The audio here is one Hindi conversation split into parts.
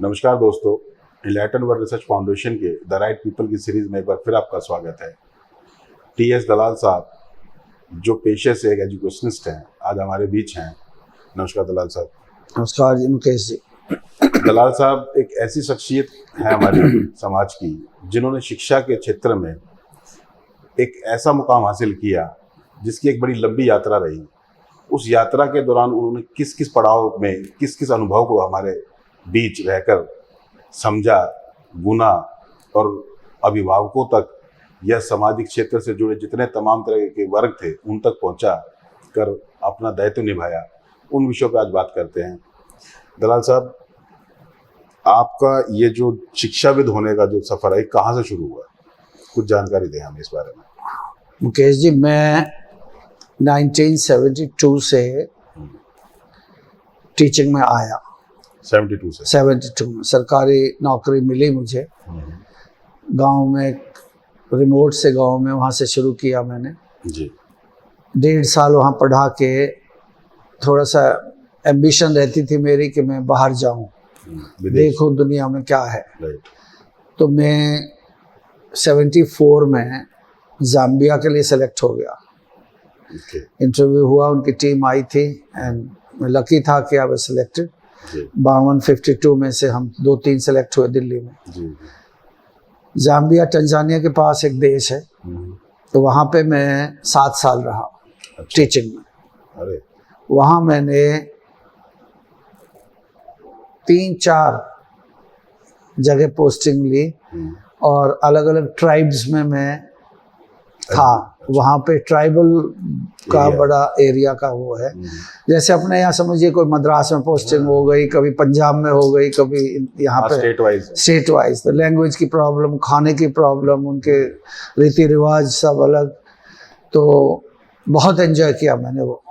नमस्कार दोस्तों, इनलाइटन वर्ल्ड रिसर्च फाउंडेशन के द राइट पीपल की सीरीज में एक बार फिर आपका स्वागत है। टी.एस. दलाल साहब जो पेशे से एक एजुकेशनिस्ट हैं, आज हमारे बीच हैं। नमस्कार दलाल साहब। नमस्कार जी मुकेश जी। दलाल साहब एक ऐसी शख्सियत है हमारी समाज की जिन्होंने शिक्षा के क्षेत्र में एक ऐसा मुकाम हासिल किया जिसकी एक बड़ी लंबी यात्रा रही। उस यात्रा के दौरान उन्होंने किस किस पड़ाव में किस किस अनुभव को हमारे बीच रहकर समझा, गुना और अभिभावकों तक या सामाजिक क्षेत्र से जुड़े जितने तमाम तरह के वर्ग थे उन तक पहुंचा कर अपना दायित्व निभाया, उन विषयों पर आज बात करते हैं। दलाल साहब, आपका ये जो शिक्षाविद होने का जो सफ़र है कहाँ से शुरू हुआ, कुछ जानकारी दें हमें इस बारे में। मुकेश जी, मैं 1972 से टीचिंग में आया। 72 में सरकारी नौकरी मिली मुझे गांव में, रिमोट से गांव में, वहाँ से शुरू किया मैंने जी। 1.5 साल वहाँ पढ़ा के थोड़ा सा एम्बिशन रहती थी मेरी कि मैं बाहर जाऊँ, देखो दुनिया में क्या है। तो मैं 74 में ज़ाम्बिया के लिए सेलेक्ट हो गया। इंटरव्यू हुआ, उनकी टीम आई थी एंड मैं लकी था कि आई वाज सिलेक्टेड। 52 में से हम 2-3 सेलेक्ट हुए दिल्ली में। ज़ाम्बिया टंजानिया के पास एक देश है, तो वहाँ पे मैं 7 साल रहा टीचिंग में। वहाँ मैंने 3-4 जगह पोस्टिंग ली और अलग अलग ट्राइब्स में मैं था। वहाँ पे ट्राइबल का बड़ा एरिया का वो है। जैसे अपने यहाँ समझिए कोई मद्रास में पोस्टिंग हो गई, कभी पंजाब में हो गई, कभी यहाँ पे स्टेट वाइज। तो लैंग्वेज की प्रॉब्लम, खाने की प्रॉब्लम, उनके रीति रिवाज सब अलग। तो बहुत एंजॉय किया मैंने वो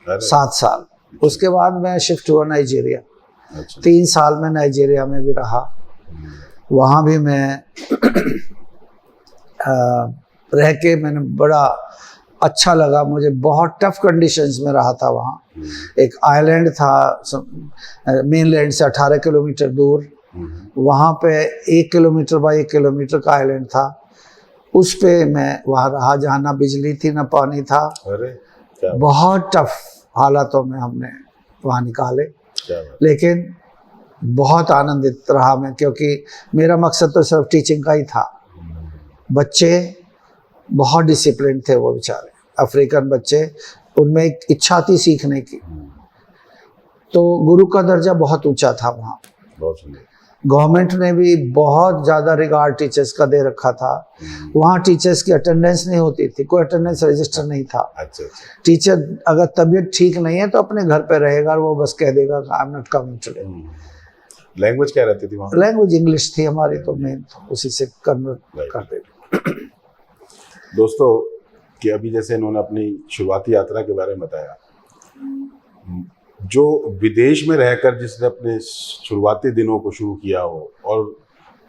7 साल। उसके बाद मैं शिफ्ट हुआ नाइजीरिया। 3 साल में नाइजीरिया में भी रहा। वहाँ भी मैं रह के मैंने बड़ा अच्छा लगा मुझे। बहुत टफ कंडीशंस में रहा था वहाँ। एक आइलैंड था मेनलैंड से 18 किलोमीटर दूर। वहाँ पे 1 किलोमीटर बाय 1 किलोमीटर का आइलैंड था। उस पे मैं वहाँ रहा जहाँ ना बिजली थी ना पानी था। बहुत टफ हालातों में हमने वहाँ निकाले, लेकिन बहुत आनंदित रहा मैं, क्योंकि मेरा मकसद तो सिर्फ टीचिंग का ही था। बच्चे बहुत डिसिप्लिन थे, वो बेचारे अफ्रीकन बच्चे, उनमें एक इच्छा थी सीखने की। तो गुरु का दर्जा बहुत ऊंचा था वहाँ। गवर्नमेंट ने भी बहुत ज़्यादा रिगार्ड टीचर्स का दे रखा था। वहाँ टीचर्स की अटेंडेंस नहीं होती थी, कोई अटेंडेंस रजिस्टर नहीं था। टीचर अगर तबीयत ठीक नहीं है तो अपने घर पे रहेगा और वो बस कह देगा I am not coming today. Language क्या रहती थी वहाँ? लैंग्वेज इंग्लिश थी हमारी, तो मेन उसी से कन्वर्ट करते थे। दोस्तों कि अभी जैसे इन्होंने अपनी शुरुआती यात्रा के बारे में बताया, जो विदेश में रहकर जिसने अपने शुरुआती दिनों को शुरू किया हो और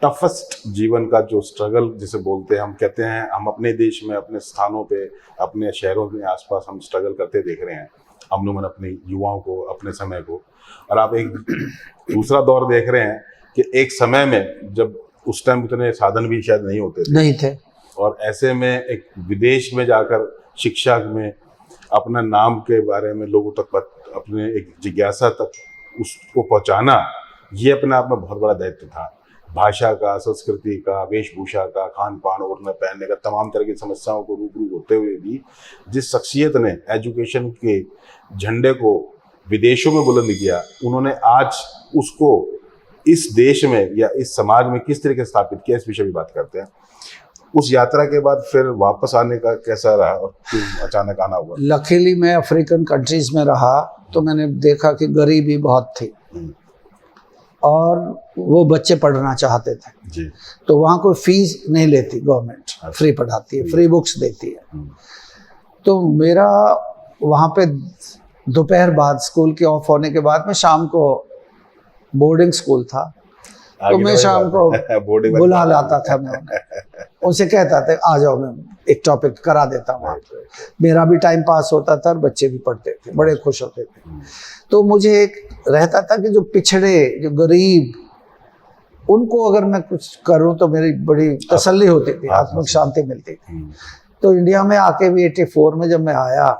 टफेस्ट जीवन का जो स्ट्रगल जिसे बोलते हैं, हम कहते हैं हम अपने देश में अपने स्थानों पे अपने शहरों में आसपास हम स्ट्रगल करते देख रहे हैं अमूमन अपने युवाओं को, अपने समय को। और आप एक दूसरा दौर देख रहे हैं कि एक समय में जब उस टाइम उतने साधन भी शायद नहीं थे और ऐसे में एक विदेश में जाकर शिक्षा में अपना नाम के बारे में लोगों तक अपने एक जिज्ञासा तक उसको पहुंचाना, ये अपने आप में बहुत बड़ा दायित्व था। भाषा का, संस्कृति का, वेशभूषा का, खान पान, ओढ़ने पहनने का, तमाम तरह की समस्याओं को रूबरू होते हुए भी जिस शख्सियत ने एजुकेशन के झंडे को विदेशों में बुलंद किया, उन्होंने आज उसको इस देश में या इस समाज में किस तरीके से स्थापित किया, इस विषय में बात करते हैं। उस यात्रा के बाद फिर वापस आने का कैसा रहा और क्यों अचानक आना हुआ? लकीली मैं अफ्रीकन कंट्रीज में रहा तो मैंने देखा कि गरीबी बहुत थी और वो बच्चे पढ़ना चाहते थे जी। तो वहाँ कोई फीस नहीं लेती गवर्नमेंट, फ्री पढ़ाती है, फ्री बुक्स देती है। तो मेरा वहाँ पे दोपहर बाद स्कूल के ऑफ होने के बाद में शाम को बोर्डिंग स्कूल था, तो मैं शाम को बुला लाता था, मैं उनसे कहता था आ जाओ मैं एक टॉपिक करा देता हूँ। मेरा भी टाइम पास होता था और बच्चे भी पढ़ते थे, बड़े खुश होते थे। तो मुझे एक रहता था कि जो पिछड़े, जो गरीब उनको अगर मैं कुछ करूं तो मेरी बड़ी तसल्ली होती थी, आत्मिक शांति मिलती थी। तो इंडिया में आके भी 84 में जब मैं आया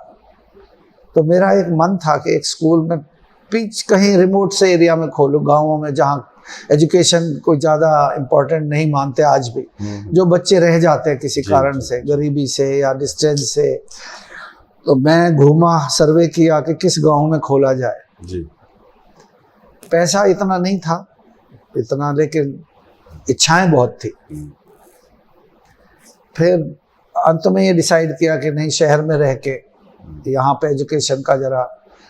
तो मेरा एक मन था कि एक स्कूल में पीछ कहीं रिमोट से एरिया में खोलूं, गाँवों में जहाँ एजुकेशन कोई ज़्यादा इम्पोर्टेंट नहीं मानते आज भी, जो बच्चे रह जाते हैं किसी कारण से, गरीबी से या डिस्टेंस से। तो मैं घूमा, सर्वे किया कि किस गांव में खोला जाए जी। पैसा इतना नहीं था इतना, लेकिन इच्छाएं बहुत थी। फिर अंत में ये डिसाइड किया कि नहीं, शहर में रह के यहाँ पे एजुकेशन का जरा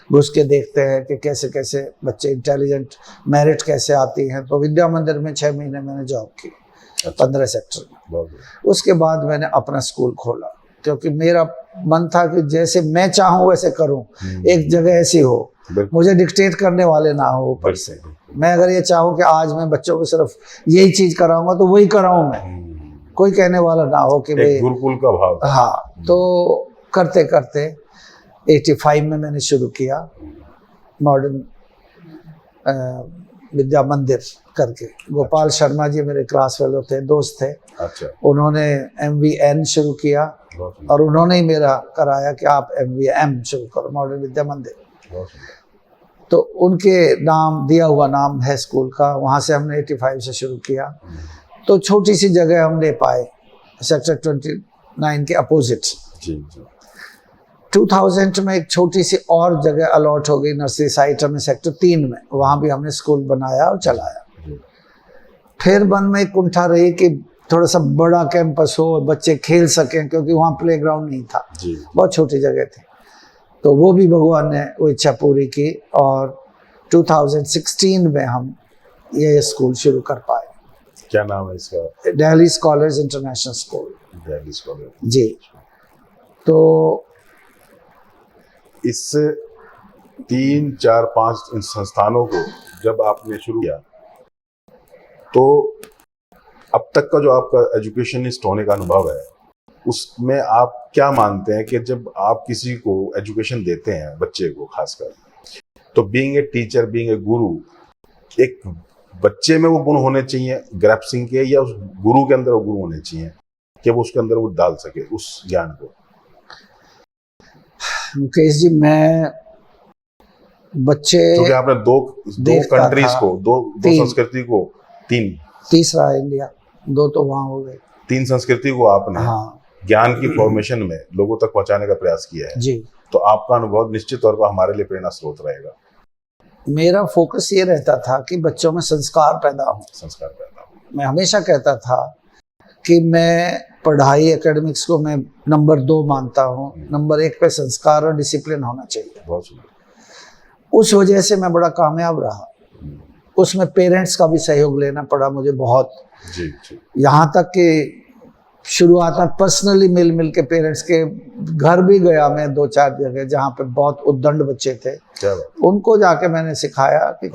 घुस के देखते हैं कि कैसे कैसे बच्चे इंटेलिजेंट, मेरिट कैसे आती हैं। तो विद्या मंदिर में 6 महीने मैंने जॉब की, 15 सेक्टर में। उसके बाद मैंने अपना स्कूल खोला, क्योंकि मेरा मन था कि जैसे मैं चाहूँ वैसे करूँ, एक जगह ऐसी हो, मुझे डिक्टेट करने वाले ना हो ऊपर से। मैं अगर ये चाहूँ कि आज मैं बच्चों को सिर्फ यही चीज़ कराऊंगा तो वही कराऊँ मैं, कोई कहने वाला ना हो कि भाई गुरुकुल का भाव। हाँ, तो करते करते 85 में मैंने शुरू किया मॉडर्न विद्या मंदिर करके। गोपाल शर्मा जी मेरे क्लास फेलो थे, दोस्त थे। अच्छा। उन्होंने MVN शुरू किया और उन्होंने ही मेरा कराया कि आप MVM शुरू करो, मॉडर्न विद्या मंदिर। तो उनके नाम दिया हुआ नाम है स्कूल का, वहाँ से हमने 85 से शुरू किया। तो छोटी सी जगह हम ले पाए, सेक्टर 29 के अपोजिट। 2000 में एक छोटी सी और जगह अलॉट हो गई नर्सरी साइट हमें सेक्टर 3 में, वहाँ भी हमने स्कूल बनाया और चलाया। फिर मन में कुंठा रही कि थोड़ा सा बड़ा कैंपस हो, बच्चे खेल सकें, क्योंकि वहाँ प्लेग्राउंड नहीं था, बहुत छोटी जगह थी। तो वो भी भगवान ने वो इच्छा पूरी की और 2016 में हम ये स्कूल शुरू कर पाए। क्या नाम है इसका? Delhi scholars international school. Delhi scholar जी। तो इस 3, 4, 5 इन संस्थानों को जब आपने शुरू किया तो अब तक का जो आपका एजुकेशनिस्ट होने का अनुभव है, उसमें आप क्या मानते हैं कि जब आप किसी को एजुकेशन देते हैं, बच्चे को खासकर, तो being a teacher, being a गुरु, एक बच्चे में वो गुण होने चाहिए ग्रैस्पिंग के, या उस गुरु के अंदर वो गुण होने चाहिए कि वो उसके अंदर वो डाल सके उस ज्ञान को? मुकेश जी, मैं बच्चे, क्योंकि आपने दो कंट्रीज को, दो संस्कृति को, तीसरा इंडिया, 2 तो वहाँ हो गए, 3 संस्कृति को आपने ज्ञान की फॉर्मेशन में लोगों तक पहुंचाने का प्रयास किया है जी। तो आपका अनुभव निश्चित तौर पर हमारे लिए प्रेरणा स्रोत रहेगा। मेरा फोकस ये रहता था कि बच्चों में संस्कार पैदा हो। मैं हमेशा कहता था कि मैं पढ़ाई एकेडमिक्स को मैं नंबर 2 मानता हूँ, नंबर 1 पे संस्कार और डिसिप्लिन होना चाहिए। बहुत सुंदर। उस वजह से मैं बड़ा कामयाब रहा। उसमें पेरेंट्स का भी सहयोग लेना पड़ा मुझे बहुत। जी। यहाँ तक कि शुरुआत में पर्सनली मिल के पेरेंट्स के घर भी गया मैं 2-4 जगह जहाँ पे बहुत उद्दंड बच्चे थे, उनको जाके मैंने सिखाया कि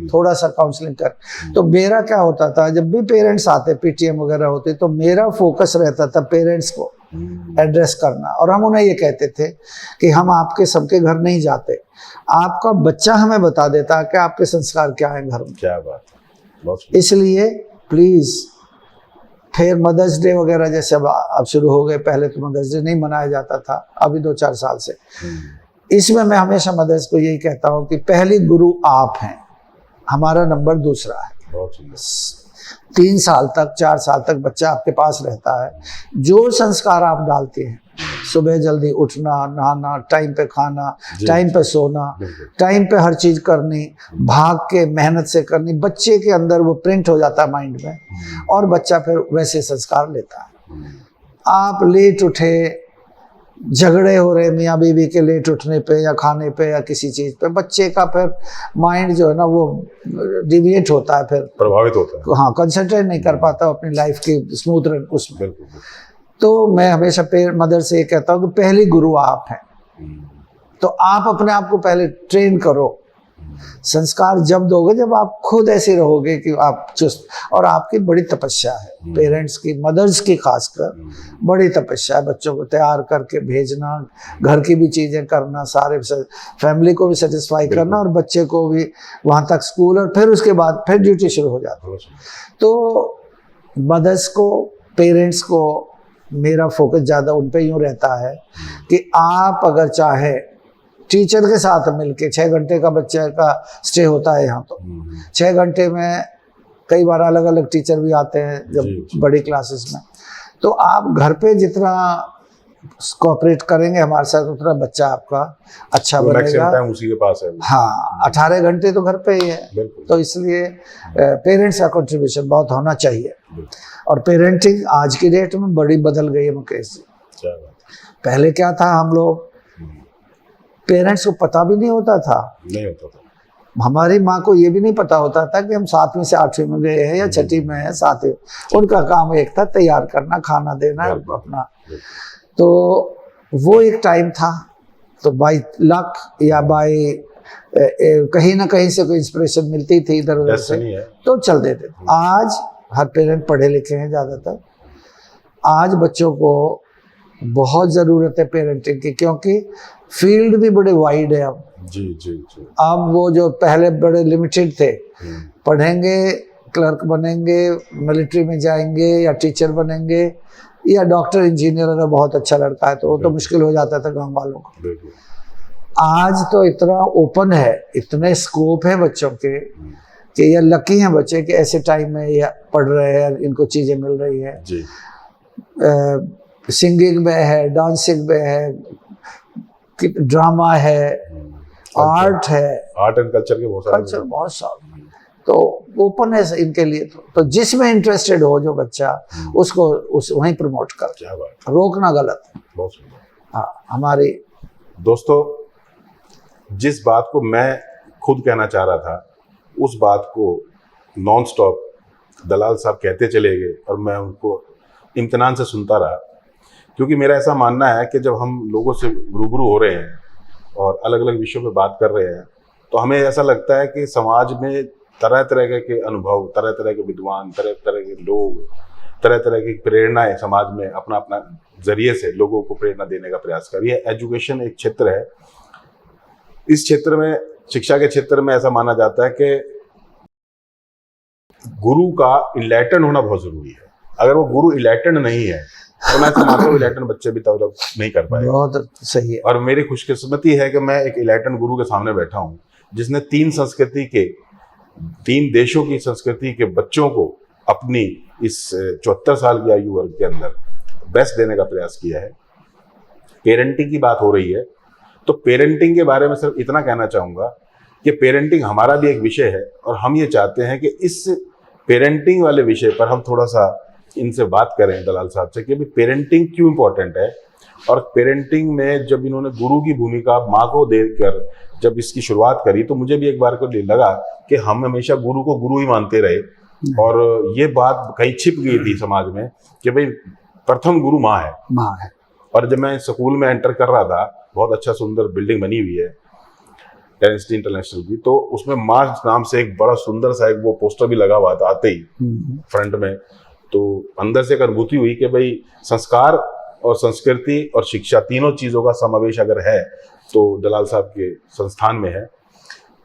थोड़ा सा काउंसलिंग कर। तो मेरा क्या होता था, जब भी पेरेंट्स आते, PTM वगैरह होते, तो मेरा फोकस रहता था पेरेंट्स को एड्रेस करना। और हम उन्हें ये कहते थे कि हम आपके सबके घर नहीं जाते, आपका बच्चा हमें बता देता कि आपके संस्कार क्या है घर में। क्या बात। इसलिए प्लीज, फिर मदर्स डे वगैरह जैसे अब शुरू हो गए, पहले तो मदर्स डे नहीं मनाया जाता था, अभी 2-4 साल से। इसमें मैं हमेशा मदर्स को यही कहता हूँ कि पहली गुरु आप हैं, हमारा नंबर दूसरा है। 3 साल तक, 4 साल तक बच्चा आपके पास रहता है। जो संस्कार आप डालते हैं, सुबह जल्दी उठना, नहाना, टाइम पे खाना, टाइम पे सोना, टाइम पे हर चीज करनी, भाग के मेहनत से करनी, बच्चे के अंदर वो प्रिंट हो जाता है माइंड में और बच्चा फिर वैसे संस्कार लेता है। आप लेट उठे, झगड़े हो रहे मियाँ बीवी के लेट उठने पे या खाने पे या किसी चीज पे, बच्चे का फिर माइंड जो है ना वो डिविएट होता है, फिर प्रभावित होता है। हाँ, कंसंट्रेट नहीं कर पाता अपनी लाइफ की स्मूथ रन उसमें। तो मैं हमेशा मदर से ये कहता हूँ कि पहली गुरु आप हैं, तो आप अपने आप को पहले ट्रेन करो संस्कार जब दोगे जब आप खुद ऐसे रहोगे कि आप चुस्त, और आपकी बड़ी तपस्या है पेरेंट्स की, मदर्स की खासकर बड़ी तपस्या है, बच्चों को तैयार करके भेजना, घर की भी चीज़ें करना, सारे फैमिली को भी सेटिस्फाई करना और बच्चे को भी वहाँ तक स्कूल, और फिर उसके बाद फिर ड्यूटी शुरू हो जाती है। तो मदर्स को, पेरेंट्स को मेरा फोकस ज़्यादा उन पे यूँ रहता है कि आप अगर चाहे टीचर के साथ मिलके 6 घंटे का बच्चे का स्टे होता है यहाँ, तो 6 घंटे में कई बार अलग अलग टीचर भी आते हैं जब बड़ी क्लासेस में, तो आप घर पे जितना कोऑपरेट करेंगे हमारे साथ उतना बच्चा आपका अच्छा बनेगा। टाइम उसी के पास है। हाँ, 18 घंटे तो घर पे ही है, तो इसलिए पेरेंट्स का कंट्रीब्यूशन बहुत होना चाहिए। और पेरेंटिंग आज की डेट में बड़ी बदल गई है मुकेश जी। पहले क्या था, हम लोग पेरेंट्स को पता भी नहीं होता था, हमारी माँ को ये भी नहीं पता होता था कि हम 7वीं से 8वीं में गए हैं या 6ठी में है, 7वीं। उनका काम एक था तैयार करना, खाना देना अपना। तो वो एक टाइम था, तो बाय लक या बाय कहीं ना कहीं से कोई इंस्पिरेशन मिलती थी इधर उधर से, तो चल देते थे। आज हर पेरेंट पढ़े लिखे हैं ज़्यादातर, आज बच्चों को बहुत ज़रूरत है पेरेंटिंग की, क्योंकि फील्ड भी बड़े वाइड है अब। जी। अब वो जो पहले बड़े लिमिटेड थे, पढ़ेंगे, क्लर्क बनेंगे, मिलिट्री में जाएंगे, या टीचर बनेंगे, या डॉक्टर इंजीनियर, अगर बहुत अच्छा लड़का है तो वो तो मुश्किल हो जाता था गांव वालों को। आज तो इतना ओपन है, इतने स्कोप है बच्चों के कि ये लकी हैं बच्चे कि ऐसे टाइम में ये पढ़ रहे हैं, इनको चीज़ें मिल रही है। सिंगिंग में है, डांसिंग में है, ड्रामा है, आर्ट है, आर्ट एंड कल्चर के बहुत सारे, तो ओपन है इनके लिए। तो जिसमें इंटरेस्टेड हो जो बच्चा, उसको वहीं प्रमोट कर, रोकना गलत। बहुत सुंदर। हाँ, हमारी दोस्तों, जिस बात को मैं खुद कहना चाह रहा था उस बात को नॉन स्टॉप दलाल साहब कहते चले गए और मैं उनको इम्तिनान से सुनता रहा, क्योंकि मेरा ऐसा मानना है कि जब हम लोगों से रूबरू हो रहे हैं और अलग अलग विषयों पे बात कर रहे हैं, तो हमें ऐसा लगता है कि समाज में तरह तरह के अनुभव, तरह तरह के विद्वान, तरह तरह के लोग, तरह तरह की प्रेरणाएं समाज में अपना अपना जरिए से लोगों को प्रेरणा देने का प्रयास कर रही है। एजुकेशन एक क्षेत्र है, इस क्षेत्र में, शिक्षा के क्षेत्र में ऐसा माना जाता है कि गुरु का इनलाइटन होना बहुत जरूरी है। अगर वो गुरु इनलाइटन नहीं है तो मैं मानता हूँ इनलाइटन बच्चे भी तब नहीं कर पाएंगे। बहुत सही है। और मेरी खुशकिस्मती है कि मैं एक इनलाइटन गुरु के सामने बैठा हूँ, जिसने 3 देशों की संस्कृति के बच्चों को अपनी इस 74 साल की आयु वर्ग के अंदर बेस्ट देने का प्रयास किया है। पेरेंटिंग की बात हो रही है, तो पेरेंटिंग के बारे में सिर्फ इतना कहना चाहूँगा कि पेरेंटिंग हमारा भी एक विषय है और हम ये चाहते हैं कि इस पेरेंटिंग वाले विषय पर हम थोड़ा सा इनसे बात करें दलाल साहब से कि भाई पेरेंटिंग क्यों इम्पोर्टेंट है। और पेरेंटिंग में जब इन्होंने गुरु की भूमिका माँ को देकर जब इसकी शुरुआत करी, तो मुझे भी एक बार को लगा कि हम हमेशा गुरु को गुरु ही मानते रहे, और ये बात कहीं छिप गई थी समाज में कि भाई प्रथम गुरु माँ है। और जब मैं स्कूल में एंटर कर रहा था, बहुत अच्छा सुंदर बिल्डिंग बनी हुई है टेनिसिटी इंटरनेशनल की, तो उसमें माँ नाम से एक बड़ा सुंदर सा एक वो पोस्टर भी लगा हुआ था आते ही फ्रंट में। तो अंदर से एक अनुभूति हुई कि भाई संस्कार और संस्कृति और शिक्षा तीनों चीज़ों का समावेश अगर है तो दलाल साहब के संस्थान में है।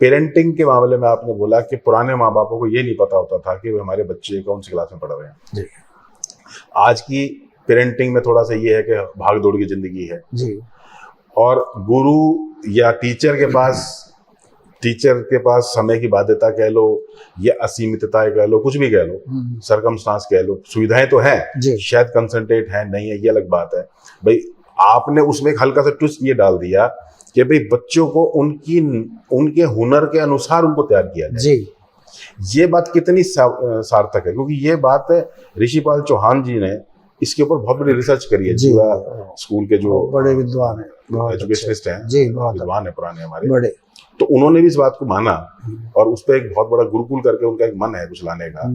पेरेंटिंग के मामले में आपने बोला कि पुराने माँ बापों को ये नहीं पता होता था कि हमारे बच्चे कौन सी क्लास में पढ़ रहे हैं जी। आज की पेरेंटिंग में थोड़ा सा ये है कि भाग दौड़ की जिंदगी है जी, और गुरु या टीचर के पास समय की बाध्यता कह लो या असीमितता कह लो, कुछ भी कह लो, सरकमस्टांस कह लो, सुविधाएं तो हैं, शायद कंसंट्रेट है नहीं है, ये अलग बात है। भाई आपने उसमें एक हल्का सा ट्विस्ट ये डाल दिया कि भाई बच्चों को उनके हुनर के अनुसार उनको तैयार किया जाए जी। ये बात कितनी सार्थक है, क्योंकि ये बात ऋषिपाल चौहान जी ने इसके ऊपर बहुत बड़ी रिसर्च करी है। जीवा स्कूल के जो बड़े विद्वान है, एजुकेशनिस्ट हैं जी, विद्वान है पुराने हमारे बड़े, तो उन्होंने भी इस बात को माना और उस पर एक बहुत बड़ा गुरुकुल करके उनका एक मन है कुछ लाने का।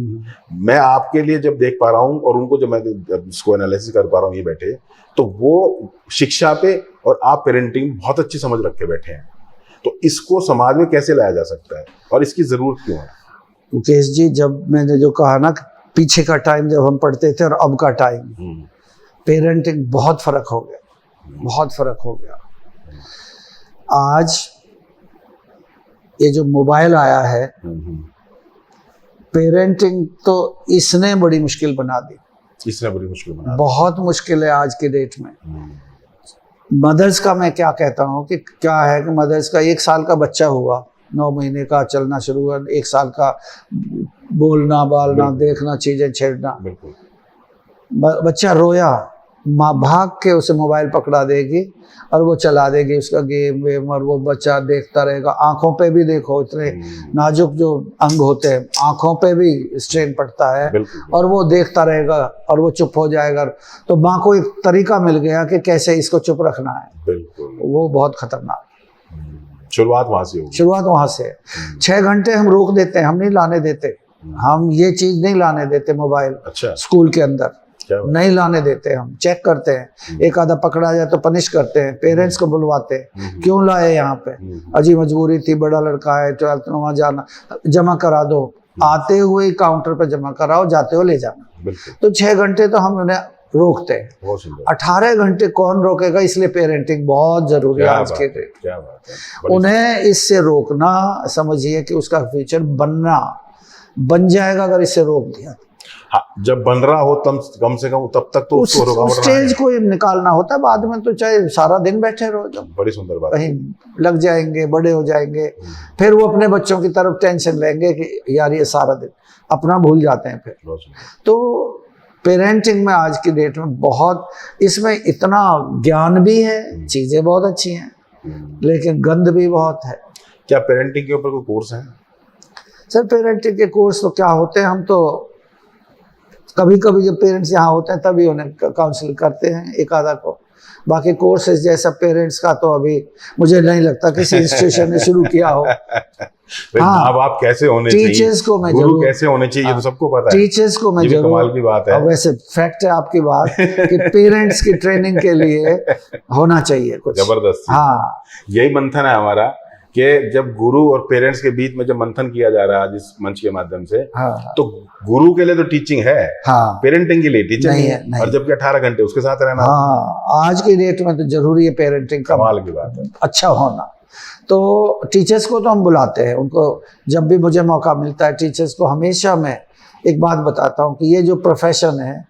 मैं आपके लिए जब देख पा रहा हूँ और उनको जब मैं इसको एनालिसिस कर पा रहा हूँ ये बैठे, तो वो शिक्षा पे और आप पेरेंटिंग बहुत अच्छी समझ रख के बैठे हैं। तो इसको समाज में कैसे लाया जा सकता है और इसकी जरूरत क्यों है? मुकेश जी, जब मैंने जो कहा ना, पीछे का टाइम जब हम पढ़ते थे और अब का टाइम, पेरेंटिंग बहुत फर्क हो गया, बहुत फर्क हो गया। आज ये जो मोबाइल आया है, पेरेंटिंग तो इसने बड़ी मुश्किल बना दी, इसने बड़ी मुश्किल बना दी। बहुत मुश्किल है आज के डेट में। मदर्स का मैं क्या कहता हूँ कि क्या है कि मदर्स का 1 साल का बच्चा हुआ, 9 महीने का चलना शुरू हुआ, 1 साल का बोलना बालना देखना चीजें छेड़ना, बच्चा रोया, माँ भाग के उसे मोबाइल पकड़ा देगी और वो चला देगी उसका गेम वेम, और वो बच्चा देखता रहेगा। आंखों पे भी देखो, इतने नाजुक जो अंग होते हैं, आंखों पे भी स्ट्रेन पड़ता है, और वो देखता रहेगा और वो चुप हो जाएगा। तो माँ को एक तरीका मिल गया कि कैसे इसको चुप रखना है। वो बहुत खतरनाक। शुरुआत वहां से होगी, शुरुआत वहां से। 6 घंटे हम रोक देते हैं, हम नहीं लाने देते, हम ये चीज नहीं लाने देते मोबाइल। अच्छा। स्कूल के अंदर नहीं लाने देते, हम चेक करते हैं, एक आधा पकड़ा जाए तो पनिश करते हैं, पेरेंट्स को बुलवाते हैं, क्यों लाए यहाँ पे, अजी मजबूरी थी, बड़ा लड़का है, 12th में वहां जाना, जमा करा दो, आते हुए ही काउंटर पे जमा कराओ, जाते हुए ले जाना। तो 6 घंटे तो हम उन्हें रोकते हैं। 18 घंटे कौन रोकेगा, इसलिए पेरेंटिंग बहुत जरूरी है आज के डेट। क्या बात है। उन्हें इससे रोकना, समझिए कि उसका फ्यूचर बन जाएगा अगर इससे रोक दिया। हाँ, जब बन रहा हो तब कम से कम तब तक तो उसको रुकावट स्टेज को निकालना होता है, बाद में तो चाहे सारा दिन बैठे रहो, जब बड़ी सुंदर बात, कहीं लग जाएंगे, बड़े हो जाएंगे, फिर वो अपने बच्चों की तरफ टेंशन लेंगे कि यार ये सारा दिन, अपना भूल जाते हैं फिर। तो पेरेंटिंग में आज की डेट में बहुत, इसमें इतना ज्ञान भी है, चीजें बहुत अच्छी हैं, लेकिन गंद भी बहुत है। क्या पेरेंटिंग के ऊपर कोई कोर्स है? सर, पेरेंटिंग के कोर्स तो क्या होते हैं, हम तो कभी कभी जब पेरेंट्स यहाँ होते हैं तभी उन्हें काउंसिल करते हैं, एक आधा को। बाकी कोर्सेज जैसा पेरेंट्स का तो अभी मुझे नहीं लगता किसी इंस्टीट्यूशन ने शुरू किया हो। हाँ, बाप कैसे होने चाहिए, टीचर्स को मैं गुरु कैसे होने चाहिए, ये तो सबको पता है। टीचर्स को मैं जरूर, कमाल की बात है। वैसे फैक्ट है आपकी बात कि पेरेंट्स की ट्रेनिंग के लिए होना चाहिए कुछ। जबरदस्त। हाँ, यही मंथन है हमारा कि जब गुरु और पेरेंट्स के बीच में जब मंथन किया जा रहा है इस मंच के माध्यम से, हाँ, तो गुरु के लिए तो टीचिंग है, हाँ, पेरेंटिंग के लिए टीचिंग नहीं है। और जबकि 18 घंटे उसके साथ रहना, हाँ, आज की डेट में तो जरूरी है पेरेंटिंग का, कमाल की बात है, अच्छा होना। तो टीचर्स को तो हम बुलाते हैं, उनको जब भी मुझे मौका मिलता है, टीचर्स को हमेशा मैं एक बात बताता हूँ कि ये जो प्रोफेशन है,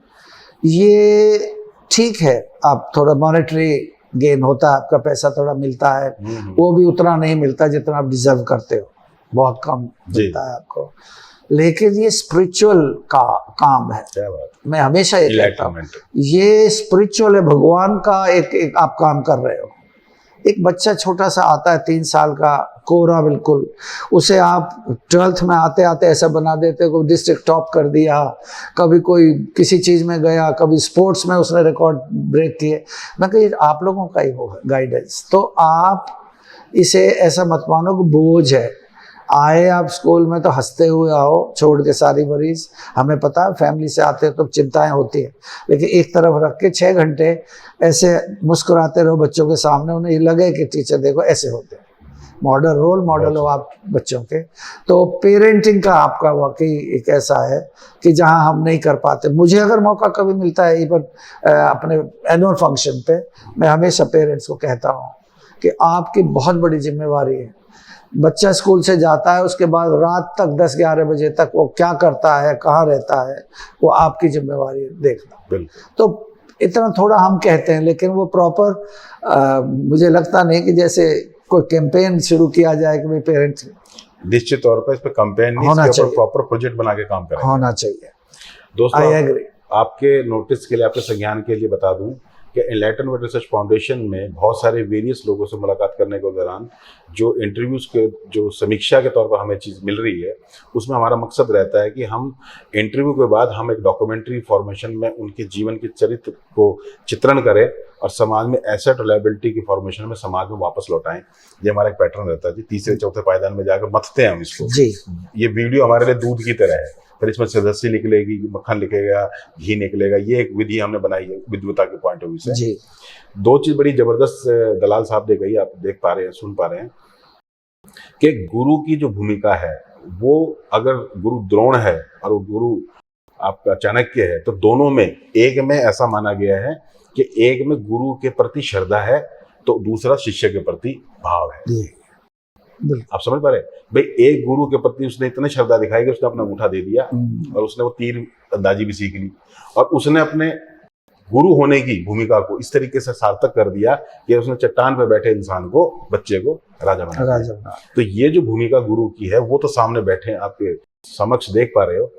ये ठीक है, आप थोड़ा मॉनेटरी गेन होता है, आपका पैसा थोड़ा मिलता है, वो भी उतना नहीं मिलता जितना आप डिजर्व करते हो, बहुत कम मिलता है आपको, लेकिन ये स्पिरिचुअल का काम है। क्या बात। मैं हमेशा ये कहता हूँ, ये स्पिरिचुअल है, भगवान का एक आप काम कर रहे हो। एक बच्चा छोटा सा आता है, 3 साल का, कोरा बिल्कुल, उसे आप 12th में आते आते ऐसा बना देते हो, कोई डिस्ट्रिक्ट टॉप कर दिया, कभी कोई किसी चीज़ में गया, कभी स्पोर्ट्स में उसने रिकॉर्ड ब्रेक किए। मैं कही आप लोगों का ही वो है गाइडेंस, तो आप इसे ऐसा मत मानो कि बोझ है। आए आप स्कूल में तो हंसते हुए आओ, छोड़ के सारी मरीज, हमें पता है फैमिली से आते हो तो चिंताएं होती हैं, लेकिन एक तरफ रख के 6 घंटे ऐसे मुस्कुराते रहो बच्चों के सामने, उन्हें ये लगे कि टीचर देखो ऐसे होते हैं, मॉडल हो आप बच्चों के। तो पेरेंटिंग का आपका वाकई एक ऐसा है कि जहां हम नहीं कर पाते। मुझे अगर मौका कभी मिलता है इवन अपने एनुअल फंक्शन पे, मैं हमेशा पेरेंट्स को कहता हूँ कि आपकी बहुत बड़ी जिम्मेवारी है। बच्चा स्कूल से जाता है, उसके बाद रात तक 10-11 बजे तक वो क्या करता है, कहाँ रहता है, वो आपकी जिम्मेवारी है देखना। तो इतना थोड़ा हम कहते हैं, लेकिन वो प्रॉपर मुझे लगता नहीं कि जैसे कोई कैंपेन शुरू किया जाए कि भाई पेरेंट्स, निश्चित तौर पर इस पे कैंपेन होना चाहिए, प्रॉपर प्रोजेक्ट बना के काम करें, होना चाहिए। दोस्तों, आई एग्री। आपके नोटिस के लिए, आपके संज्ञान के लिए बता दूं कि एनलाइटनमेंट रिसर्च फाउंडेशन में बहुत सारे वेरियस लोगों से मुलाकात करने के दौरान जो इंटरव्यूज के जो समीक्षा के तौर पर हमें चीज़ मिल रही है, उसमें हमारा मकसद रहता है कि हम इंटरव्यू के बाद हम एक डॉक्यूमेंट्री फॉर्मेशन में उनके जीवन के चरित्र को चित्रण करें और समाज में एसेट और लायबिलिटी की फॉर्मेशन में समाज में वापस लौटाएं। ये हमारा एक पैटर्न रहता है जी। 3-4 पायदान में जाकर मथते हैं हम इसको जी। ये वीडियो हमारे लिए दूध की तरह है, फिर इसमें से लस्सी निकलेगी, मक्खन निकलेगा, घी निकलेगा। ये एक विधि हमने बनाई है विद्वता के पॉइंट ऑफ व्यू से। जी। 2 चीज बड़ी जबरदस्त दलाल साहब ने कही, आप देख पा रहे हैं, सुन पा रहे हैं। कि गुरु की जो भूमिका है वो, अगर गुरु द्रोण है और वो गुरु आपका चाणक्य है, तो दोनों में, एक में ऐसा माना गया है कि एक में गुरु के प्रति श्रद्धा है तो दूसरा शिष्य के प्रति भाव है। आप समझ पा रहे भाई, एक गुरु के प्रति उसने इतनी श्रद्धा दिखाई कि उसने अपना अंगूठा दे दिया और उसने वो तीर अंदाजी भी सीख ली, और उसने अपने गुरु होने की भूमिका को इस तरीके से सार्थक कर दिया कि उसने चट्टान पे बैठे इंसान को, बच्चे को राजा बना दिया। तो ये जो भूमिका गुरु की है वो तो सामने बैठे हैं, आपके समक्ष देख पा रहे हो।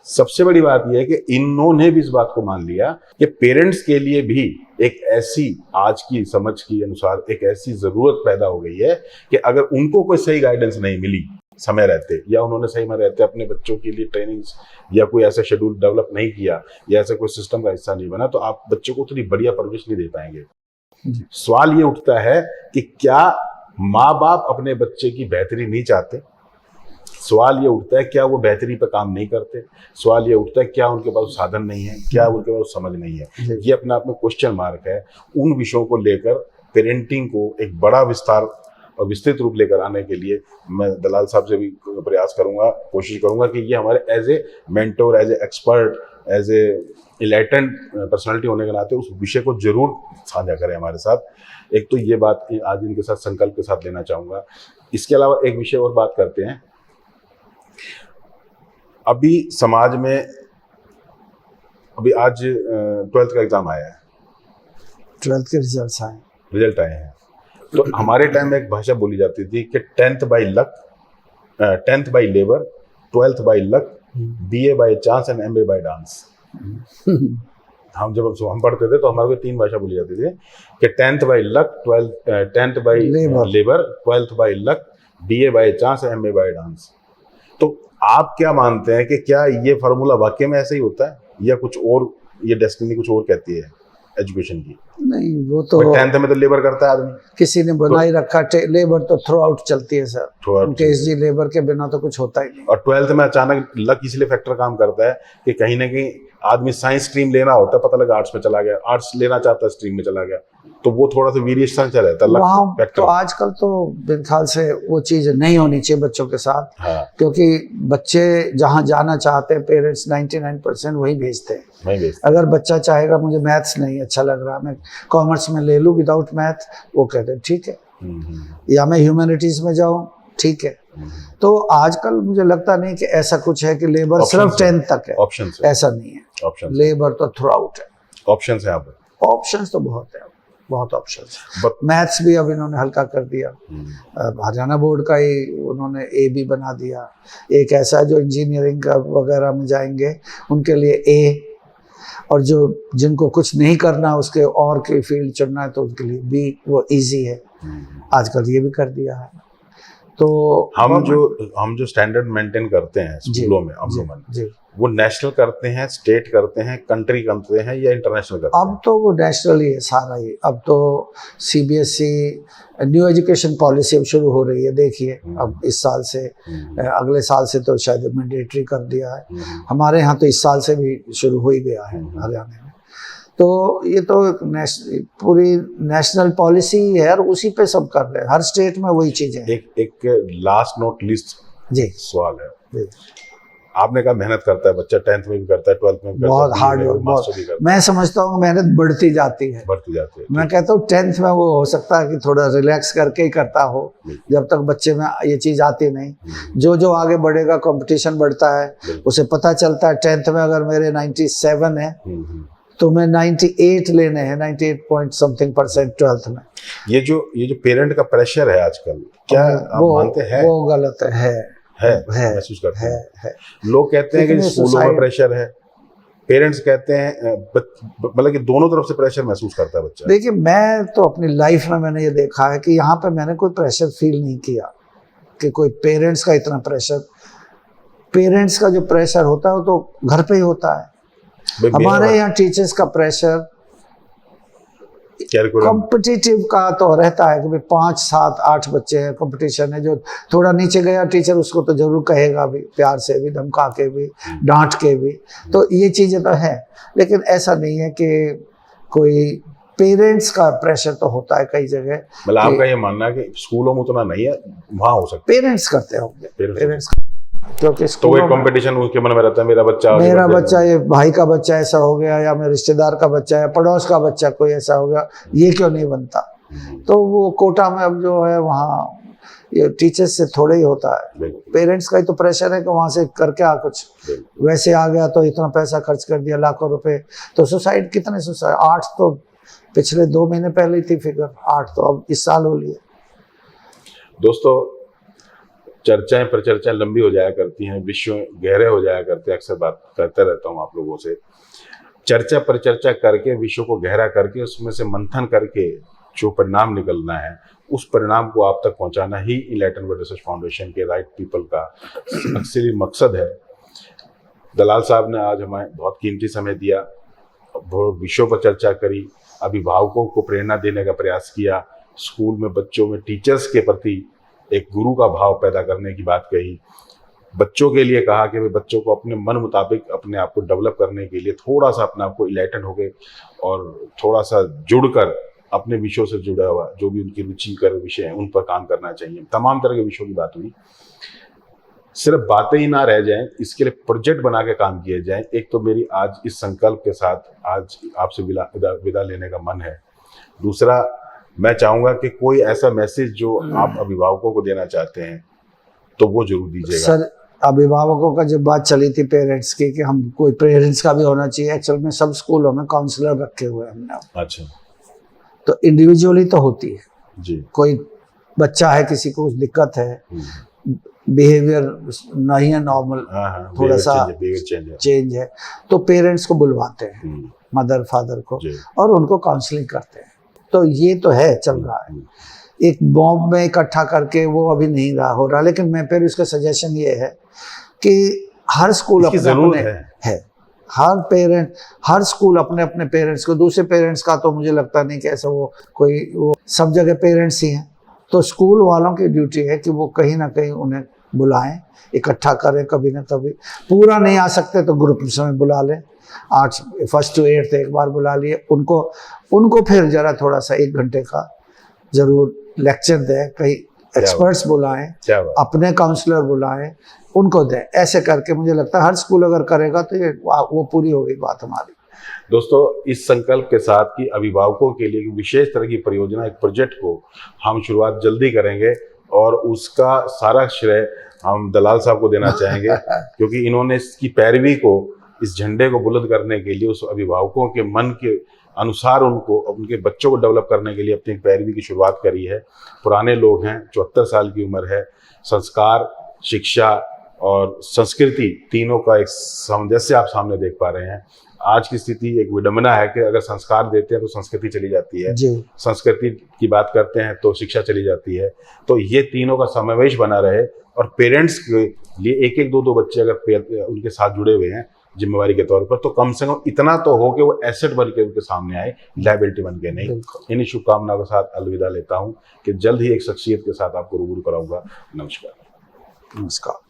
सबसे बड़ी बात यह है कि इन्होंने भी इस बात को मान लिया कि पेरेंट्स के लिए भी एक ऐसी, आज की समझ के अनुसार एक ऐसी जरूरत पैदा हो गई है कि अगर उनको कोई सही गाइडेंस नहीं मिली समय रहते, या उन्होंने सही में रहते अपने बच्चों के लिए ट्रेनिंग्स या कोई ऐसा शेड्यूल डेवलप नहीं किया या ऐसा कोई सिस्टम का हिस्सा नहीं बना, तो आप बच्चों को उतनी बढ़िया परवरिश नहीं दे पाएंगे। सवाल ये उठता है कि क्या माँ बाप अपने बच्चे की बेहतरी नहीं चाहते? सवाल ये उठता है क्या वो बेहतरी पे काम नहीं करते? सवाल ये उठता है क्या उनके पास साधन नहीं है, क्या उनके पास समझ नहीं है? ये अपने आप में क्वेश्चन मार्क है। उन विषयों को लेकर पेरेंटिंग को एक बड़ा विस्तार और विस्तृत रूप लेकर आने के लिए मैं दलाल साहब से भी प्रयास करूंगा, कोशिश करूंगा कि ये हमारे as a mentor, as a expert, as a enlightened personality होने के नाते उस विषय को जरूर साझा करें हमारे साथ। एक तो ये बात आज इनके साथ संकल्प के साथ लेना चाहूँगा। इसके अलावा एक विषय और बात करते हैं। अभी समाज में, अभी आज 12th का एग्जाम आया है, 12th के रिजल्ट आए हैं। तो हमारे टाइम में एक भाषा बोली जाती थी कि 10th by luck, 10th by labour, 12th by luck, BA by chance and MA by dance. हम जब हम पढ़ते थे तो हमारे को 3 भाषा बोली जाती थी कि 10th by luck, 10th by labour, 12th by luck, BA by chance, MA by dance. तो आप क्या मानते हैं कि क्या ये फार्मूला वाकई में ऐसे ही होता है या कुछ और, ये डेस्टिनी कुछ और कहती है एजुकेशन की? नहीं, वो तो 10th में तो लेबर करता है आदमी, किसी ने बनाई रखा। लेबर तो थ्रू आउट चलती है सर, TSG लेबर के बिना तो कुछ होता ही नहीं। और 12th में अचानक लक इसलिए फैक्टर काम करता है कि कहीं ना कहीं आदमी साइंस स्ट्रीम लेना होता है, पता लगा आर्ट्स में चला गया, आर्ट्स लेना चाहता है स्ट्रीम में चला गया, तो वो थोड़ा सा वेरिएशन चल रहता है लक फैक्टर। तो आजकल तो मेरे ख्याल से वो चीज नहीं होनी चाहिए बच्चों के साथ। हाँ। क्योंकि बच्चे जहाँ जाना चाहते हैं पेरेंट्स 99% वही भेजते हैं। अगर बच्चा चाहेगा मुझे मैथ्स नहीं अच्छा लग रहा, मैं कॉमर्स में ले लूँ विदाउट मैथ, वो कहते हैं ठीक है, या मैं ह्यूमैनिटीज में जाऊँ, ठीक है। तो आजकल मुझे लगता नहीं कि ऐसा कुछ है कि लेबर सिर्फ 10th तक है, ऐसा नहीं है। लेबर तो थ्रू आउट है। ऑप्शंस है, ऑप्शंस तो बहुत है, बहुत ऑप्शंस है। मैथ्स भी अब इन्होंने हल्का कर दिया, हरियाणा बोर्ड का ही उन्होंने A भी बना दिया। एक ऐसा जो इंजीनियरिंग का वगैरह में जाएंगे उनके लिए A, और जो जिनको कुछ नहीं करना उसके और की फील्ड चुनना है तो उनके लिए B, वो इजी है। आजकल ये भी कर दिया है। तो हम जो स्टैंडर्ड मेंटेन करते हैं स्कूलों में, अमूमन वो नेशनल करते हैं, स्टेट करते हैं, कंट्री करते हैं या इंटरनेशनल करते हैं? अब तो वो नेशनल ही है सारा ही। अब तो CBSE न्यू एजुकेशन पॉलिसी अब शुरू हो रही है, देखिए अब इस साल से, अगले साल से तो शायद मैंडेटरी कर दिया है। हमारे यहाँ तो इस साल से भी शुरू हो ही गया है हरियाणा में। तो ये तो पूरी नेशनल पॉलिसी है और उसी पे सब कर रहे हैं, हर स्टेट में वही चीज़ है। एक लास्ट नोट लिस्ट जी सवाल है। आपने कहा मेहनत करता है बच्चा, 10th में भी करता है, 12th में भी करता है, बहुत हार्ड वर्क। मैं समझता हूँ मेहनत बढ़ती जाती है। मैं कहता हूँ 10th में वो हो सकता है कि थोड़ा रिलैक्स करके ही करता हो, जब तक बच्चे में ये चीज आती नहीं। जो आगे बढ़ेगा, कंपटीशन बढ़ता है, उसे पता चलता है 10th में अगर मेरे 97 है तो मैं 98 लेने हैं, 98 पॉइंट समथिंग % 12th में। ये जो पेरेंट का प्रेशर है आजकल, क्या आप मानते हैं? वो गलत है महसूस करते हैं। लोग कहते हैं कि स्कूलों में प्रेशर है, पेरेंट्स कहते हैं, मतलब कि दोनों तरफ से प्रेशर महसूस करता है बच्चा। देखिए, मैं तो अपनी लाइफ में मैंने ये देखा है कि यहाँ पे मैंने कोई प्रेशर फील नहीं किया कि कोई पेरेंट्स का इतना प्रेशर। पेरेंट्स का जो प्रेशर होता है वो तो घर पे ही होता है। हमारे यहाँ टीचर्स का प्रेशर कॉम्पिटिटिव का तो रहता है कि भाई 5, 7, 8 बच्चे हैं, कंपटीशन है। जो थोड़ा नीचे गया टीचर उसको तो जरूर कहेगा भी, प्यार से भी, धमका के भी, डांट के भी। तो ये चीजें तो है, लेकिन ऐसा नहीं है कि कोई पेरेंट्स का प्रेशर तो होता है कई जगह। मतलब आपका ये मानना है कि स्कूलों में उतना नहीं है, वहाँ हो सकता पेरेंट्स करते होंगे, पेरेंट्स, क्योंकि तो स्कूलों एक कंपटीशन उनके मन में रहता है, मेरा बच्चा, ये भाई का बच्चा ऐसा हो गया, या मेरे रिश्तेदार का बच्चा या पड़ोस का बच्चा कोई ऐसा हो गया, ये क्यों नहीं बनता। तो वो कोटा में अब जो है वहाँ ये टीचर्स से थोड़ा ही होता है, पेरेंट्स का ही तो प्रेशर है कि वहाँ से करके आ कुछ, वैसे आ गया तो इतना पैसा खर्च कर दिया, लाखों रुपए। तो सुसाइड कितने सुसाइड, 8 तो पिछले 2 महीने पहले ही थी फिगर, 8 तो अब इस साल हो लिए। दोस्तों, चर्चाएं प्रचर्चाएं लंबी हो जाया करती हैं, विषय गहरे हो जाया करते हैं, अक्सर बात करते रहता हूँ आप लोगों से। चर्चा परिचर्चा करके, विषय को गहरा करके, उसमें से मंथन करके जो परिणाम निकलना है, उस परिणाम को आप तक पहुंचाना ही इनलाइटन वर्ल्ड रिसर्च फाउंडेशन के राइट पीपल का अक्सरी मकसद है। दलाल साहब ने आज हमें बहुत कीमती समय दिया, विषयों पर चर्चा करी, अभिभावकों को प्रेरणा देने का प्रयास किया, स्कूल में बच्चों में टीचर्स के प्रति एक गुरु का भाव पैदा करने की बात कही, बच्चों के लिए कहा कि वे बच्चों को अपने मन मुताबिक अपने आप को डेवलप करने के लिए थोड़ा सा अपने आप को इनलाइटन हो गए और थोड़ा सा जुड़कर अपने विषयों से जुड़ा हुआ जो भी उनकी रुचि कर विषय हैं उन पर काम करना चाहिए। तमाम तरह के विषयों की बात हुई। सिर्फ बातें ही ना रह जाएं, इसके लिए प्रोजेक्ट बना के काम किए जाएं। एक तो मेरी आज इस संकल्प के साथ आज आपसे विदा लेने का मन है। दूसरा, मैं चाहूंगा कि कोई ऐसा मैसेज जो आप अभिभावकों को देना चाहते हैं तो वो जरूर दीजिएगा। सर, अभिभावकों का जब बात चली थी पेरेंट्स की कि हम कोई पेरेंट्स का भी होना चाहिए, एक्चुअल में सब स्कूलों में काउंसलर रखे हुए हैं हमने। अच्छा। तो इंडिविजुअली तो होती है जी। कोई बच्चा है, किसी को कुछ दिक्कत है, बिहेवियर नहीं है नॉर्मल, थोड़ा सा चेंज है, तो पेरेंट्स को बुलवाते हैं, मदर फादर को, और उनको काउंसलिंग करते हैं। तो ये तो है, चल रहा है। एक बॉम्ब में इकट्ठा करके वो अभी नहीं रहा हो रहा, लेकिन मैं फिर उसका सजेशन ये है कि हर स्कूल अपने है, हर पेरेंट, हर स्कूल अपने अपने पेरेंट्स को, दूसरे पेरेंट्स का तो मुझे लगता नहीं कि ऐसा वो कोई, वो सब जगह पेरेंट्स ही हैं। तो स्कूल वालों की ड्यूटी है कि वो कहीं ना कहीं उन्हें बुलाएं, इकट्ठा करें, कभी ना कभी। पूरा नहीं आ सकते तो ग्रुप में बुला लें, 8 फर्स्ट टू 8 एक बार बुला लिए उनको फिर जरा थोड़ा सा 1 घंटे का जरूर लेक्चर दें, कहीं एक्सपर्ट्स बुलाएं, अपने काउंसलर बुलाएं, उनको दें। ऐसे करके मुझे लगता है हर स्कूल अगर करेगा तो ये वो पूरी होगी बात हमारी। दोस्तों, इस संकल्प के साथ कि अभिभावकों के लिए विशेष तरह की परियोजना, एक प्रोजेक्ट को हम शुरुआत जल्दी करेंगे और उसका सारा श्रेय हम दलाल साहब को देना चाहेंगे क्योंकि इन्होंने इसकी पैरवी को, इस झंडे को बुलंद करने के लिए, उस अभिभावकों के मन के अनुसार उनको, उनके बच्चों को डेवलप करने के लिए अपनी पैरवी की शुरुआत करी है। पुराने लोग हैं, 74 साल की उम्र है। संस्कार, शिक्षा और संस्कृति तीनों का एक सामंजस्य आप सामने देख पा रहे हैं। आज की स्थिति एक विडंबना है कि अगर संस्कार देते हैं तो संस्कृति चली जाती है, संस्कृति की बात करते हैं तो शिक्षा चली जाती है। तो ये तीनों का समावेश बना रहे और पेरेंट्स के लिए 1-1, 2-2 बच्चे अगर उनके साथ जुड़े हुए हैं जिम्मेवारी के तौर पर, तो कम से कम इतना तो हो कि वो एसेट बन के उनके सामने आए, लायबिलिटी बन के नहीं। इन्हीं शुभकामनाओं के साथ अलविदा लेता हूँ कि जल्द ही एक शख्सियत के साथ आपको रूबरू कराऊंगा। नमस्कार।